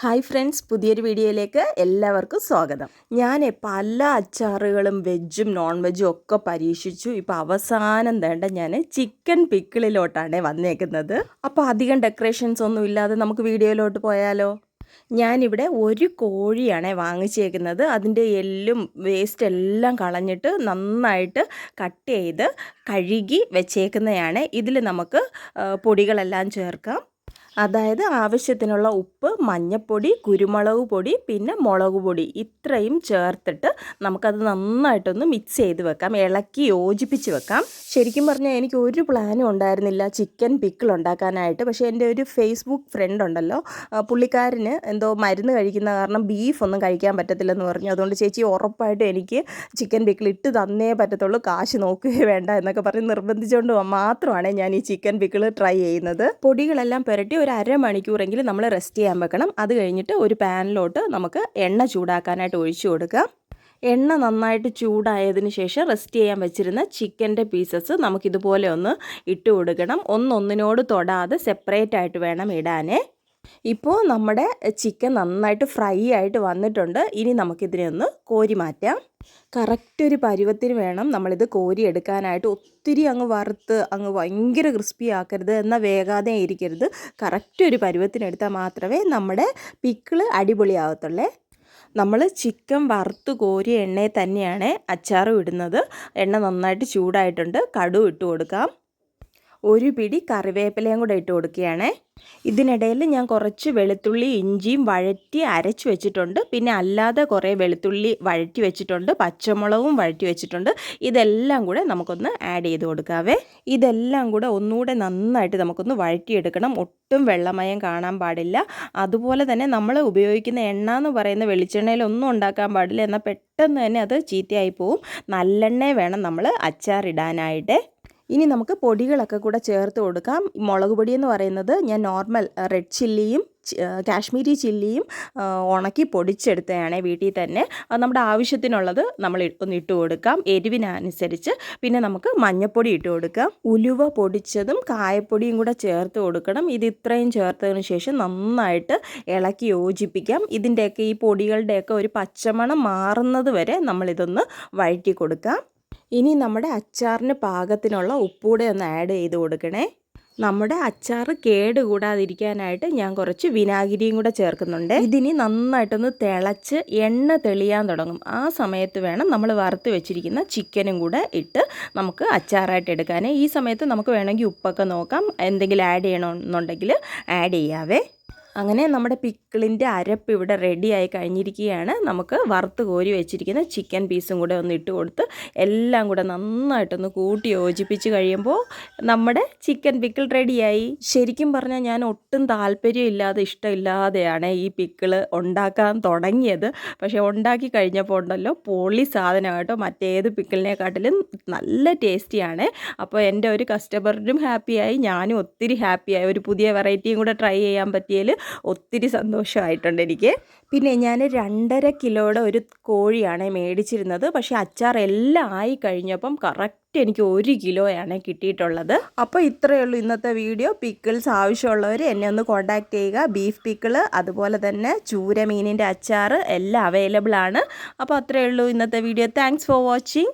Hi friends, പുതിയൊരു വീഡിയോയിലേക്ക് എല്ലാവർക്കും സ്വാഗതം. ഞാൻ പല അച്ചാറുകളും വെജും നോൺ വെജും ഒക്കെ പരീക്ഷിച്ചു. ഇപ്പോൾ അവസാനം വേണ്ട ഞാൻ ചിക്കൻ പിക്കിളിലോട്ടാണ് വന്നേക്കുന്നത്. അപ്പോൾ അധികം ഡെക്കറേഷൻസ് ഒന്നും ഇല്ലാതെ നമുക്ക് വീഡിയോയിലോട്ട് പോയാലോ? ഞാനിവിടെ ഒരു കോഴിയാണ് വാങ്ങിച്ചേക്കുന്നത്. അതിൻ്റെ എല്ലും വേസ്റ്റ് എല്ലാം കളഞ്ഞിട്ട് നന്നായിട്ട് കട്ട് ചെയ്ത് കഴുകി വെച്ചേക്കുന്നതാണ്. ഇതിൽ നമുക്ക് പൊടികളെല്ലാം ചേർക്കാം. അതായത് ആവശ്യത്തിനുള്ള ഉപ്പ്, മഞ്ഞൾപ്പൊടി, കുരുമുളക് പൊടി, പിന്നെ മുളക് പൊടി ഇത്രയും ചേർത്തിട്ട് നമുക്കത് നന്നായിട്ടൊന്ന് മിക്സ് ചെയ്ത് വെക്കാം, ഇളക്കി യോജിപ്പിച്ച് വെക്കാം. ശരിക്കും പറഞ്ഞാൽ എനിക്ക് ഒരു പ്ലാനും ഉണ്ടായിരുന്നില്ല ചിക്കൻ പിക്കിൾ ഉണ്ടാക്കാനായിട്ട്. പക്ഷേ എൻ്റെ ഒരു ഫേസ്ബുക്ക് ഫ്രണ്ട് ഉണ്ടല്ലോ, പുള്ളിക്കാരന് എന്തോ മരുന്ന് കഴിക്കുന്ന കാരണം ബീഫ് ഒന്നും കഴിക്കാൻ പറ്റത്തില്ലെന്ന് പറഞ്ഞു. അതുകൊണ്ട് ചേച്ചി ഉറപ്പായിട്ടും എനിക്ക് ചിക്കൻ പിക്കിൾ ഇട്ട് തന്നേ പറ്റത്തുള്ളൂ, കാശ് നോക്കുകയേ വേണ്ട എന്നൊക്കെ പറഞ്ഞ് നിർബന്ധിച്ചുകൊണ്ട് മാത്രമാണ് ഞാൻ ഈ ചിക്കൻ പിക്കിൾ ട്രൈ ചെയ്യുന്നത്. പൊടികളെല്ലാം പുരട്ടി ഒരു അരമണിക്കൂറെങ്കിലും നമ്മൾ റെസ്റ്റ് ചെയ്യാൻ വെക്കണം. അത് കഴിഞ്ഞിട്ട് ഒരു പാനിലോട്ട് നമുക്ക് എണ്ണ ചൂടാക്കാനായിട്ട് ഒഴിച്ചു കൊടുക്കാം. എണ്ണ നന്നായിട്ട് ചൂടായതിന് ശേഷം റെസ്റ്റ് ചെയ്യാൻ വെച്ചിരുന്ന ചിക്കൻ്റെ പീസസ് നമുക്കിതുപോലെ ഒന്ന് ഇട്ട് കൊടുക്കണം. ഒന്നൊന്നിനോട് തൊടാതെ സെപ്പറേറ്റ് ആയിട്ട് വേണം ഇടാനേ. ഇപ്പോൾ നമ്മുടെ ചിക്കൻ നന്നായിട്ട് ഫ്രൈ ആയിട്ട് വന്നിട്ടുണ്ട്. ഇനി നമുക്കിതിനെ ഒന്ന് കോരി മാറ്റാം. കറക്റ്റ് ഒരു പരുവത്തിന് വേണം നമ്മളിത് കോരി എടുക്കാനായിട്ട്. ഒത്തിരി അങ്ങ് വറുത്ത് അങ്ങ് ഭയങ്കര ക്രിസ്പി ആക്കരുത്, എന്നാൽ വേഗാതെ ഇരിക്കരുത്. കറക്റ്റ് ഒരു പരുവത്തിനെടുത്താൽ മാത്രമേ നമ്മുടെ പിക്കിള് അടിപൊളിയാകത്തുള്ളേ. നമ്മൾ ചിക്കൻ വറുത്ത് കോരിയ എണ്ണയിൽ തന്നെയാണ് അച്ചാറും ഇടുന്നത്. എണ്ണ നന്നായിട്ട് ചൂടായിട്ടുണ്ട്. കടുക് ഇട്ട് കൊടുക്കാം. ഒരു പിടി കറിവേപ്പിലയും കൂടെ ഇട്ട് കൊടുക്കുകയാണേ. ഇതിനിടയിൽ ഞാൻ കുറച്ച് വെളുത്തുള്ളി ഇഞ്ചിയും വഴറ്റി അരച്ച് വെച്ചിട്ടുണ്ട്. പിന്നെ അല്ലാതെ കുറേ വെളുത്തുള്ളി വഴറ്റി വെച്ചിട്ടുണ്ട്, പച്ചമുളകും വഴറ്റി വെച്ചിട്ടുണ്ട്. ഇതെല്ലാം കൂടെ നമുക്കൊന്ന് ആഡ് ചെയ്ത് കൊടുക്കാവേ. ഇതെല്ലാം കൂടെ ഒന്നുകൂടെ നന്നായിട്ട് നമുക്കൊന്ന് വഴറ്റിയെടുക്കണം. ഒട്ടും വെള്ളമയം കാണാൻ പാടില്ല. അതുപോലെ തന്നെ നമ്മൾ ഉപയോഗിക്കുന്ന എണ്ണ എന്ന് പറയുന്ന വെളിച്ചെണ്ണയിലൊന്നും ഉണ്ടാക്കാൻ പാടില്ല, എന്നാൽ പെട്ടെന്ന് തന്നെ അത് ചീത്തയായി പോവും. നല്ലെണ്ണ വേണം നമ്മൾ അച്ചാറിടാനായിട്ട്. ഇനി നമുക്ക് പൊടികളൊക്കെ കൂടെ ചേർത്ത് കൊടുക്കാം. മുളക് പൊടി എന്ന് പറയുന്നത് ഞാൻ നോർമൽ റെഡ് ചില്ലിയും കാശ്മീരി ചില്ലിയും ഉണക്കി പൊടിച്ചെടുത്തതാണ് വീട്ടിൽ തന്നെ. അത് നമ്മുടെ ആവശ്യത്തിനുള്ളത് നമ്മൾ ഒന്ന് ഇട്ട് കൊടുക്കാം, എരിവിനനുസരിച്ച്. പിന്നെ നമുക്ക് മഞ്ഞൾപ്പൊടി ഇട്ട് കൊടുക്കാം. ഉലുവ പൊടിച്ചതും കായപ്പൊടിയും കൂടെ ചേർത്ത് കൊടുക്കണം. ഇത് ഇത്രയും ചേർത്തതിന് ശേഷം നന്നായിട്ട് ഇളക്കി യോജിപ്പിക്കാം. ഇതിൻ്റെയൊക്കെ ഈ പൊടികളുടെയൊക്കെ ഒരു പച്ചമണം മാറുന്നത് വരെ നമ്മളിതൊന്ന് വഴറ്റി കൊടുക്കാം. ഇനി നമ്മുടെ അച്ചാറിന് പാകത്തിനുള്ള ഉപ്പൂടെ ഒന്ന് ആഡ് ചെയ്ത് കൊടുക്കണേ. നമ്മുടെ അച്ചാർ കേട് കൂടാതിരിക്കാനായിട്ട് ഞാൻ കുറച്ച് വിനാഗിരിയും കൂടെ ചേർക്കുന്നുണ്ട്. ഇതിനി നന്നായിട്ടൊന്ന് തിളച്ച് എണ്ണ തെളിയാൻ തുടങ്ങും. ആ സമയത്ത് വേണം നമ്മൾ വറുത്ത് വെച്ചിരിക്കുന്ന ചിക്കനും കൂടെ ഇട്ട് നമുക്ക് അച്ചാറായിട്ട് എടുക്കാൻ. ഈ സമയത്ത് നമുക്ക് വേണമെങ്കിൽ ഉപ്പൊക്കെ നോക്കാം, എന്തെങ്കിലും ആഡ് ചെയ്യണമെന്നുണ്ടെങ്കിൽ ആഡ് ചെയ്യാവേ. അങ്ങനെ നമ്മുടെ പിക്കിളിൻ്റെ അരപ്പ് ഇവിടെ റെഡിയായി കഴിഞ്ഞിരിക്കുകയാണ്. നമുക്ക് വറുത്ത് കോരി വെച്ചിരിക്കുന്ന ചിക്കൻ പീസും കൂടെ ഒന്ന് ഇട്ട് കൊടുത്ത് എല്ലാം കൂടെ നന്നായിട്ടൊന്ന് കൂട്ടി യോജിപ്പിച്ച് കഴിയുമ്പോൾ നമ്മുടെ ചിക്കൻ പിക്കിൾ റെഡിയായി. ശരിക്കും പറഞ്ഞാൽ ഞാൻ ഒട്ടും താല്പര്യമില്ലാതെ ഇഷ്ടമില്ലാതെയാണ് ഈ പിക്കിള് ഉണ്ടാക്കാൻ തുടങ്ങിയത്. പക്ഷേ ഉണ്ടാക്കി കഴിഞ്ഞപ്പോൾ ഉണ്ടല്ലോ പൊളി സാധനമായിട്ടോ, മറ്റേത് പിക്കിളിനെക്കാട്ടിലും നല്ല ടേസ്റ്റിയാണ്. അപ്പോൾ എൻ്റെ ഒരു കസ്റ്റമറിനും ഹാപ്പിയായി, ഞാനും ഒത്തിരി ഹാപ്പിയായി. ഒരു പുതിയ വെറൈറ്റിയും കൂടെ ട്രൈ ചെയ്യാൻ പറ്റിയതിൽ ഒത്തിരി സന്തോഷമായിട്ടുണ്ട് എനിക്ക്. പിന്നെ ഞാൻ 2.5 കിലോയുടെ ഒരു കോഴിയാണ് മേടിച്ചിരുന്നത്. പക്ഷേ അച്ചാർ എല്ലാം ആയി കഴിഞ്ഞപ്പം കറക്റ്റ് എനിക്ക് 1 കിലോയാണ് കിട്ടിയിട്ടുള്ളത്. അപ്പോൾ ഇത്രയേ ഉള്ളൂ ഇന്നത്തെ വീഡിയോ. പിക്കിൾസ് ആവശ്യമുള്ളവർ എന്നെ ഒന്ന് കോൺടാക്റ്റ് ചെയ്യുക. ബീഫ് പിക്കിള്, അതുപോലെ തന്നെ ചൂര മീനിൻ്റെ അച്ചാർ എല്ലാം അവൈലബിൾ ആണ്. അപ്പോൾ അത്രയേ ഉള്ളൂ ഇന്നത്തെ വീഡിയോ. Thanks for watching.